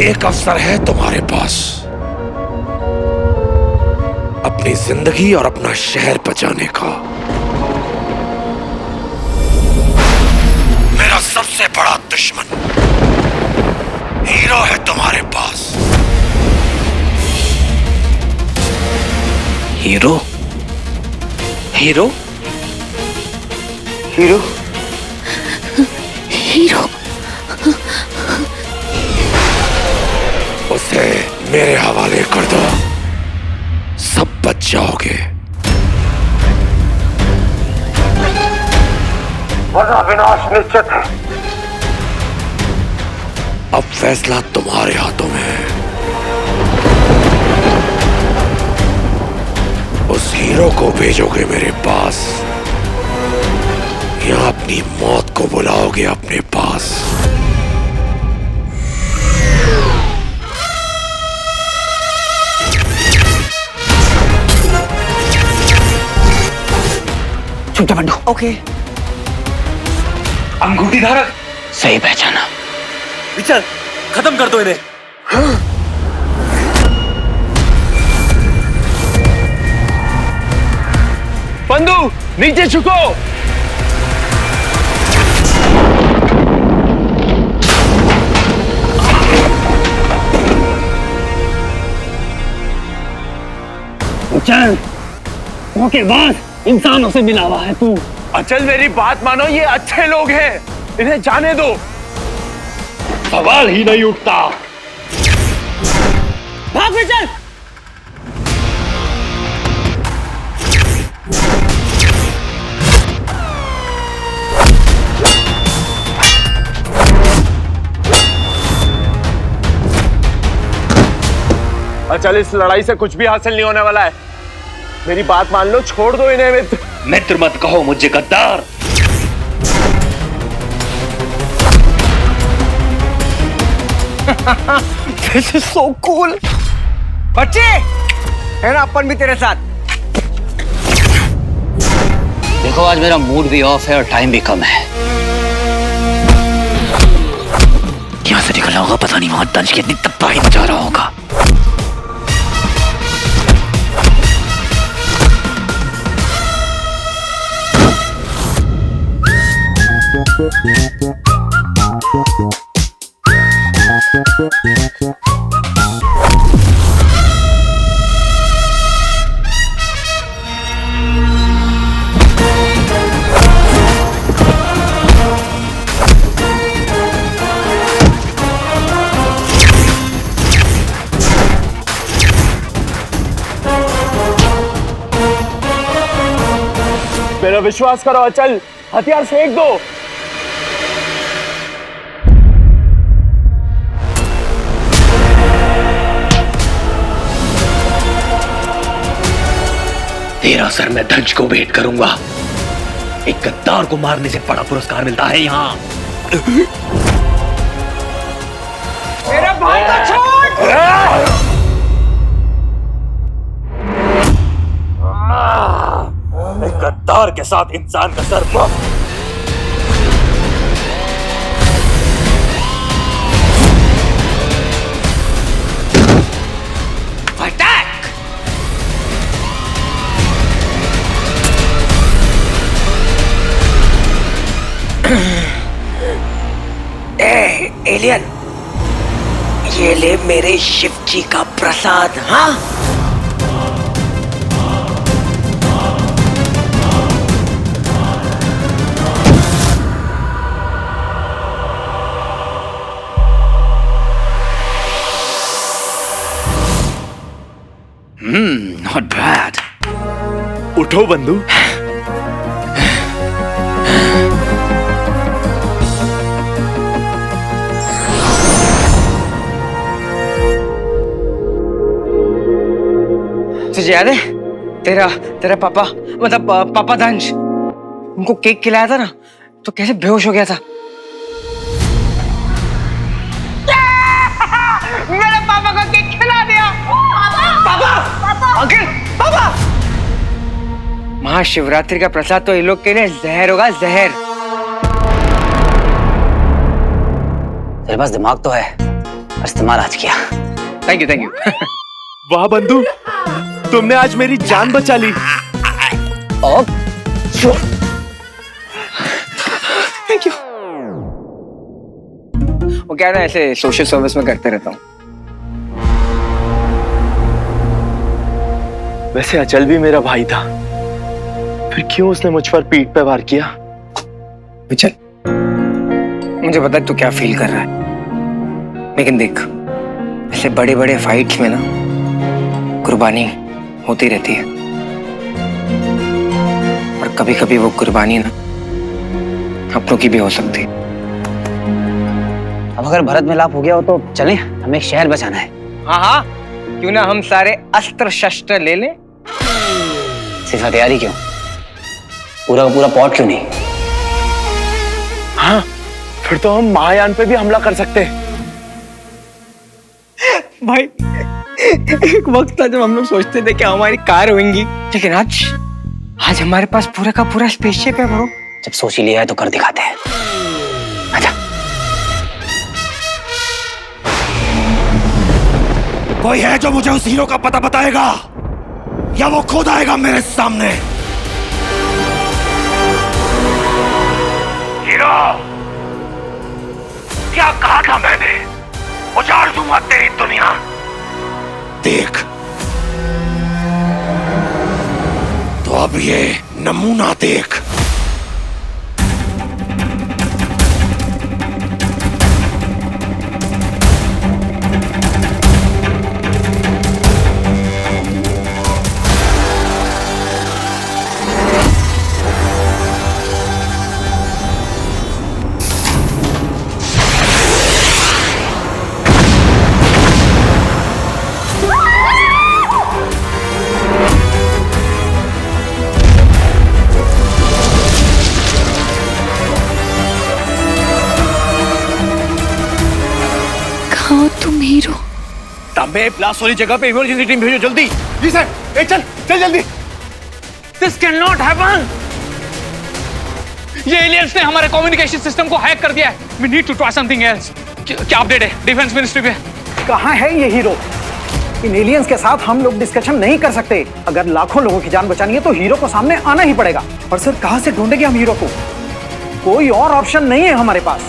एक अवसर है तुम्हारे पास अपनी जिंदगी और अपना शहर बचाने का। मेरा सबसे बड़ा दुश्मन हीरो है तुम्हारे पास। हीरो? हीरो? हीरो? हीरो? उसे मेरे हवाले कर दो, सब बच जाओगे। वरना विनाश निश्चित है। अब फैसला तुम्हारे हाथों में है। उस हीरो को भेजोगे मेरे पास या अपनी मौत को बुलाओगे अपने पास? चुपचाप बंडू। ओके। अंगूठी धारक सही पहचाना। विचल, खत्म कर दो इन्हें। बंधु नीचे झुको। चल, धोखेबाज इंसानों से मिला हुआ है तू। अचल मेरी बात मानो, ये अच्छे लोग हैं, इन्हें जाने दो। सवाल ही नहीं उठता। भाग विचल। अचल इस लड़ाई से कुछ भी हासिल नहीं होने वाला है। मेरी बात मान लो, छोड़ दो इन्हें। मित्र मित्र मत कहो मुझे गद्दार। This is so cool. बच्चे, है ना अपन भी तेरे साथ। देखो आज मेरा मूड भी ऑफ है और टाइम भी कम है। यहाँ से निकलना होगा, पता नहीं वहां दंश कितनी तबाही मचा रहा होगा। मेरा विश्वास करो अचल, हथियार फेंक दो। तेरा सर मैं धंज को भेंट करूंगा। एक गद्दार को मारने से बड़ा पुरस्कार मिलता है यहाँ। मेरा भाई को छोड़। एक गद्दार के साथ इंसान का सर मुफ्त। एलियन, ये ले मेरे शिव जी का प्रसाद। हाँ, नॉट बैड। उठो बंधु। तुझे याद है तेरा पापा, मतलब पापा दंश, उनको केक खिलाया था ना, तो कैसे बेहोश हो गया था। मेरे पापा को केक खिला दिया। पापा, अंकल, पापा। महाशिवरात्रि का प्रसाद तो इन लोग के लिए जहर होगा, जहर। तेरे पास दिमाग तो है, इस्तेमाल आज किया। Thank you. वाह बंधु, तुमने आज मेरी जान बचा ली। Thank you. वो क्या है ना, ऐसे सोशल सर्विस में करते रहता हूँ। वैसे अचल भी मेरा भाई था, फिर क्यों उसने मुझ पर पीठ पे वार किया? चल, मुझे पता है तू क्या फील कर रहा है, लेकिन देख, ऐसे बड़े बड़े फाइट्स में ना कुर्बानी होती रहती है, और कभी कभी वो कुर्बानी ना अपनों की भी हो सकती है। अब अगर भरत मिलाप हो गया हो तो चलें, हमें एक शहर बचाना है। हाँ, क्यों ना हम सारे अस्त्र शस्त्र ले लें। सिर्फ हथियार ही क्यों, पूरा का पूरा पॉट क्यों नहीं? हाँ, फिर तो हम महायान पे भी हमला कर सकते हैं। भाई, एक वक्त था जब हम लोग सोचते थे कि हमारी कार होंगी, लेकिन आज हमारे पास पूरा का पूरा स्पेसशिप है ब्रो। जब सोच ही लिया है तो कर दिखाते हैं। अच्छा, कोई है जो मुझे उस हीरो का पता बताएगा, या वो खुद आएगा मेरे सामने? हीरो, क्या कहा था मैंने? उजाड़ दूंगा तेरी दुनिया। देख, तो अब ये नमूना देख। तुम हीरो? तांबे, ब्लास्ट वाली जगह पे इमरजेंसी टीम भेजो जल्दी। जी सर। चल जल्दी। This cannot happen. ये एलियंस ने हमारे कम्युनिकेशन सिस्टम को हैक कर दिया है। We need to try something else. क्या अपडेट है डिफेंस मिनिस्ट्री पे? कहाँ है ये हीरो? इन एलियंस के साथ हम लोग डिस्कशन नहीं कर सकते। अगर लाखों लोगों की जान बचानी है तो हीरो को सामने आना ही पड़ेगा। और सर, कहाँ से ढूंढेंगे हम हीरो को? कोई और ऑप्शन नहीं है हमारे पास।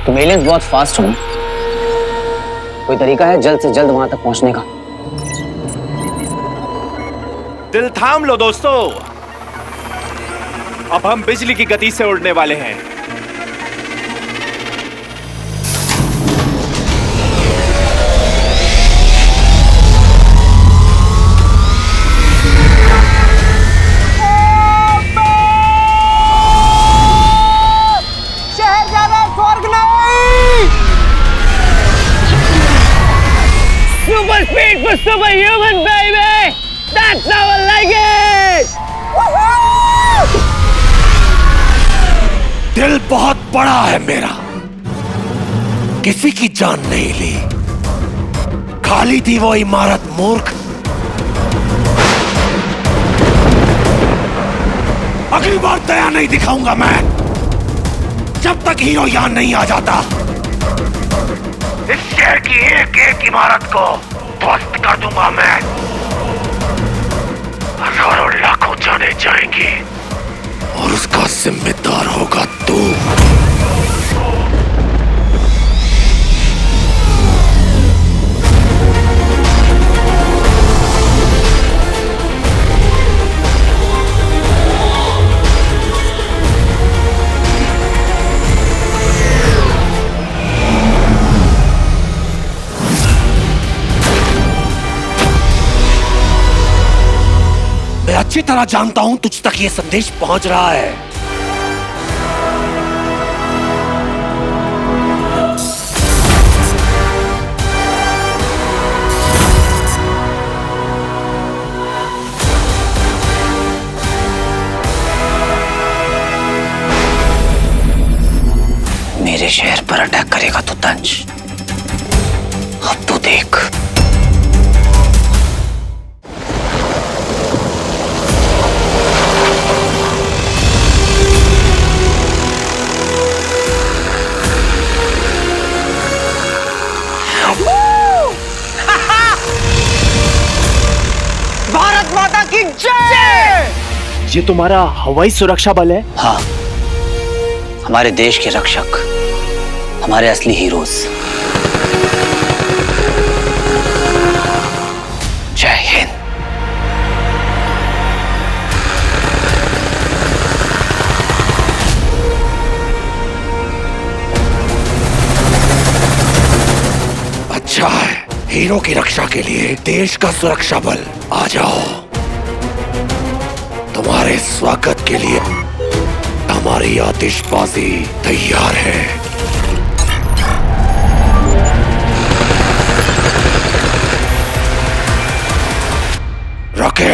तुम एलियंस बहुत फास्ट हो, कोई तरीका है जल्द से जल्द वहां तक पहुंचने का? दिल थाम लो दोस्तों, अब हम बिजली की गति से उड़ने वाले हैं। Super speed for superhuman, baby! That's how I like it! दिल बहुत बड़ा है मेरा, किसी की जान नहीं ली, खाली थी वो इमारत मूर्ख। अगली बार दया नहीं दिखाऊंगा मैं, जब तक हीरो यहां नहीं आ जाता। इस शहर की एक एक इमारत को ध्वस्त कर दूंगा मैं। हजारों लाखों जाने जाएंगी और उसका जिम्मेदार होगा तू। मैं अच्छी तरह जानता हूं तुझ तक ये संदेश पहुंच रहा है। मेरे शहर पर अटैक करेगा तो तंज, अब तो देख। भारत माता की जय। ये तुम्हारा हवाई सुरक्षा बल है? हाँ, हमारे देश के रक्षक, हमारे असली हीरोज। जय हिंद। अच्छा है, हीरो की रक्षा के लिए देश का सुरक्षा बल आ जाओ। तुम्हारे स्वागत के लिए हमारी आतिशबाजी तैयार है। रॉके,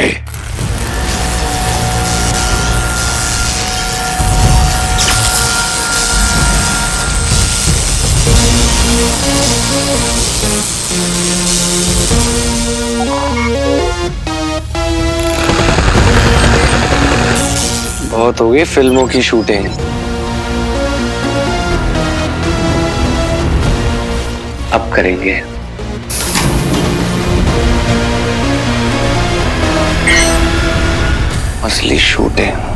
बहुत हो गई फिल्मों की शूटिंग, अब करेंगे असली शूटिंग।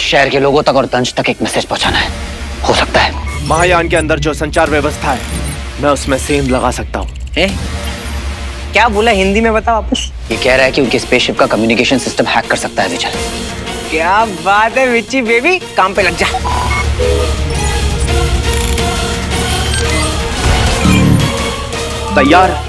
शहर के लोगों तक और तंज तक एक मैसेज पहुंचाना है। हो सकता है महायान के अंदर जो संचार व्यवस्था है, मैं उसमें सेंध लगा सकता हूँ। क्या बोला, हिंदी में बता वापस। ये कह रहा है कि उनके स्पेसशिप का कम्युनिकेशन सिस्टम हैक कर सकता है विचल। क्या बात है विच्ची बेबी, काम पे लग जा। तैयार?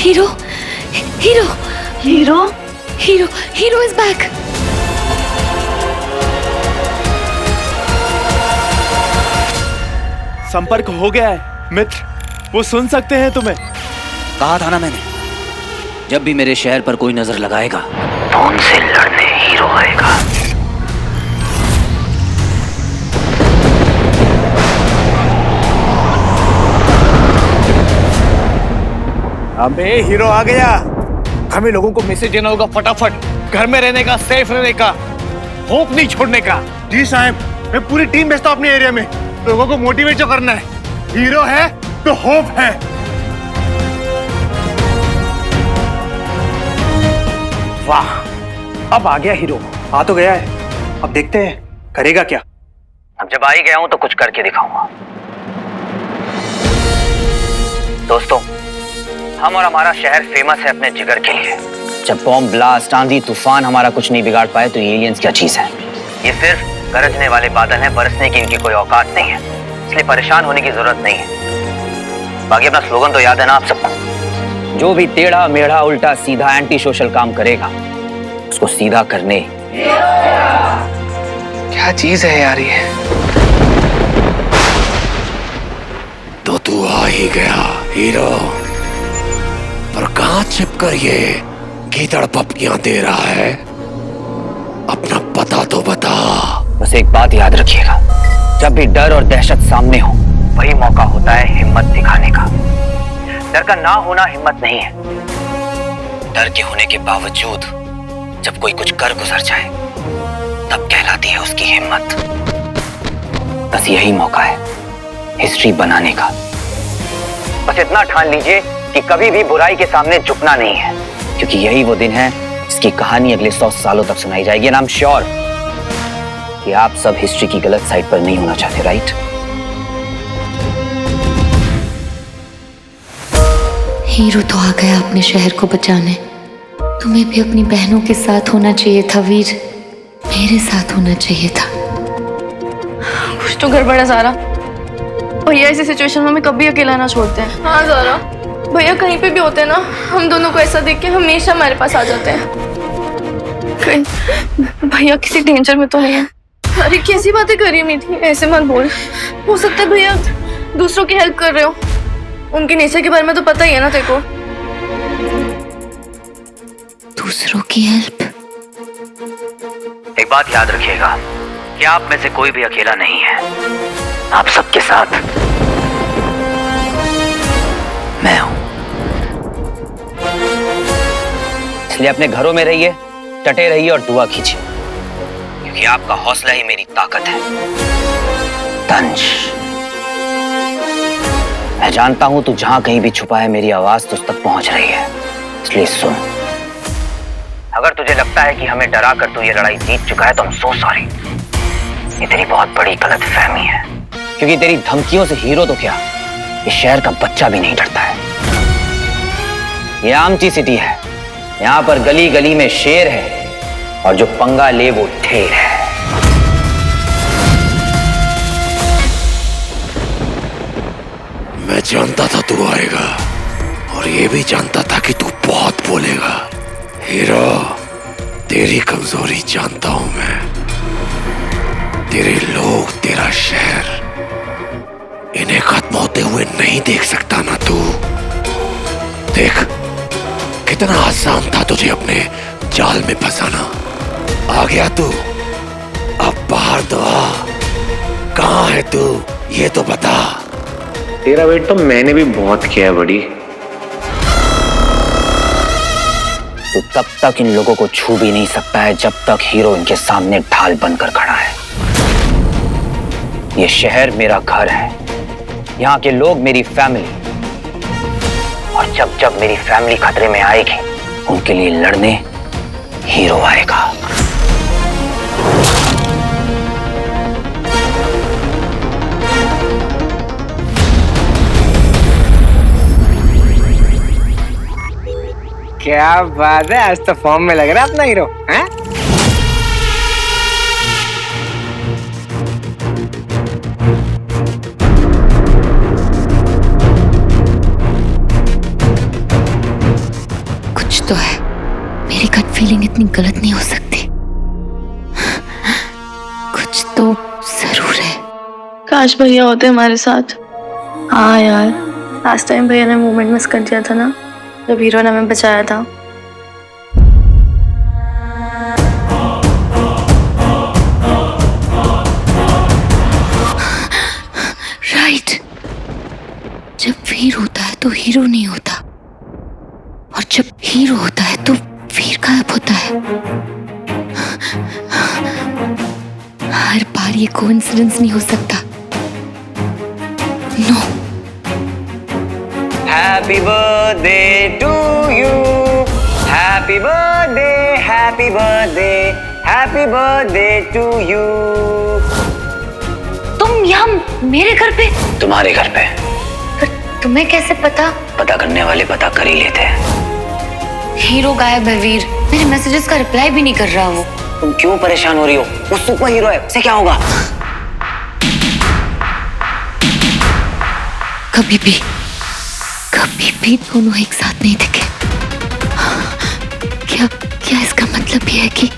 Hero, Hero, Hero, Hero, Hero is back. संपर्क हो गया है मित्र, वो सुन सकते हैं तुम्हें। कहा था ना मैंने, जब भी मेरे शहर पर कोई नजर लगाएगा तो उनसे लड़ने हीरो आएगा। अबे हीरो आ गया। हमें लोगों को मैसेज देना होगा फटाफट, घर में रहने का, सेफ रहने का, होप नहीं छोड़ने का। जी साहब, मैं पूरी टीम भेजता हूँ अपने एरिया में। लोगों को मोटिवेट जो करना है। हीरो है तो होप है। वाह, अब आ गया हीरो। आ तो गया है, अब देखते हैं करेगा क्या। अब जब आ ही गया हूं तो कुछ करके दिखाऊंगा। दोस्तों, हम और हमारा शहर फेमस है अपने जिगर के लिए। जब बॉम्ब ब्लास्ट, आंधी तूफान हमारा कुछ नहीं बिगाड़ पाए तो ये एलियंस क्या चीज है। ये सिर्फ गरजने वाले बादल हैं, बरसने की इनकी कोई औकात नहीं है, इसलिए परेशान होने की जरूरत नहीं है। बाकी अपना स्लोगन तो याद है ना आप सबको? जो भी टेढ़ा मेढ़ा उल्टा सीधा एंटी सोशल काम करेगा उसको सीधा करने। क्या चीज है यार ये? तो तू आ ही गया हीरो, पर कहां छिपकर ये गीदड़ पपकियां दे रहा है? अपना पता तो बता। बस एक बात याद रखिएगा, जब भी डर और दहशत सामने हो वही मौका होता है हिम्मत दिखाने का। डर का ना होना हिम्मत नहीं है, डर के होने के बावजूद जब कोई कुछ कर गुजर जाए तब कहलाती है उसकी हिम्मत। बस यही मौका है हिस्ट्री बनाने का। बस इतना ठान लीजिए कि कभी भी बुराई के सामने झुकना नहीं है, क्योंकि यही वो दिन है जिसकी कहानी अगले 100 सालों तक सुनाई जाएगी। एंड आई एम श्योर कि आप सब हिस्ट्री की गलत साइड पर नहीं होना चाहते, राइट? हीरो तो आ गया अपने शहर को बचाने। तुम्हें भी अपनी बहनों के साथ होना चाहिए था वीर, मेरे साथ होना चाहिए था। कुछ तो गड़बड़ है ज़ारा। भैया ऐसी सिचुएशन में हमें कभी अकेला ना छोड़ते हैं। हाँ ज़ारा, भैया कहीं पे भी होते हैं ना, हम दोनों को ऐसा देख के हमेशा हमारे पास आ जाते हैं। कहीं भैया किसी डेंजर में तो नहीं है? अरे कैसी बातें कर रही है मीठी, ऐसे मत बोल। हो सकता है भैया दूसरों की हेल्प कर रहे हो, उनके नेचर के बारे में तो पता ही है ना तेरे को। दूसरों की हेल्प? एक बात याद रखिएगा कि आप में से कोई भी अकेला नहीं है, आप सबके साथ मैं हूं। इसलिए अपने घरों में रहिए, डटे रहिए और दुआ कीजिए, क्योंकि आपका हौसला ही मेरी ताकत है। तंज, मैं जानता हूं तू जहां कहीं भी छुपा है, मेरी आवाज तुझ तक पहुंच रही है, इसलिए सुन। अगर तुझे लगता है कि हमें डरा कर तू ये लड़ाई जीत चुका है तो I'm so sorry। ये तेरी बहुत बड़ी गलतफहमी है, क्योंकि तेरी धमकियों से हीरो तो क्या, इस शहर का बच्चा भी नहीं डरता है। ये आमची सिटी है, यहाँ पर गली गली में शेर है और जो पंगा ले वो ढेर है। मैं जानता था तू आएगा, और ये भी जानता था कि तू बहुत बोलेगा। हीरो, तेरी कमजोरी जानता हूं मैं। तेरे लोग, तेरा शहर, इन्हें खत्म होते हुए नहीं देख सकता ना तू। देख कितना आसान था तुझे अपने जाल में फंसाना। आ गया तू, अब बाहर तो आ। कहां है तू ये तो बता। तेरा वेट तो मैंने भी बहुत किया है बड़ी। तो तब तक इन लोगों को छू भी नहीं सकता है जब तक हीरो इनके सामने ढाल बनकर खड़ा है। ये शहर मेरा घर है, यहाँ के लोग मेरी फैमिली, और जब जब मेरी फैमिली खतरे में आएगी उनके लिए लड़ने हीरो आएगा। क्या बात है, आज तो फॉर्म में लग रहा है अपना हीरो हैं? कुछ तो है, मेरी गट फीलिंग इतनी गलत नहीं हो सकती। कुछ तो जरूर है। काश भैया होते हमारे साथ। हाँ यार, लास्ट टाइम भैया ने मोमेंट मिस कर दिया था ना, जब हीरो ने हमें बचाया था। राइट, जब वीर होता है तो हीरो नहीं होता, और जब हीरो होता है तो वीर गायब होता है। हर बार ये कोइंसिडेंस नहीं हो सकता। No. Happy birthday to you, happy birthday, happy birthday, happy birthday to you। तुम यहाँ मेरे घर पे? तुम्हारे घर पे। तुम्हें कैसे पता? पता करने वाले पता कर ही लेते हैं। हीरो गायब है वीर, मेरे मैसेजेस का रिप्लाई भी नहीं कर रहा वो। तुम क्यों परेशान हो रही हो? वो सुपर हीरो है, उसे क्या होगा? कभी भी दोनों एक साथ नहीं दिखे। क्या क्या इसका मतलब ये है कि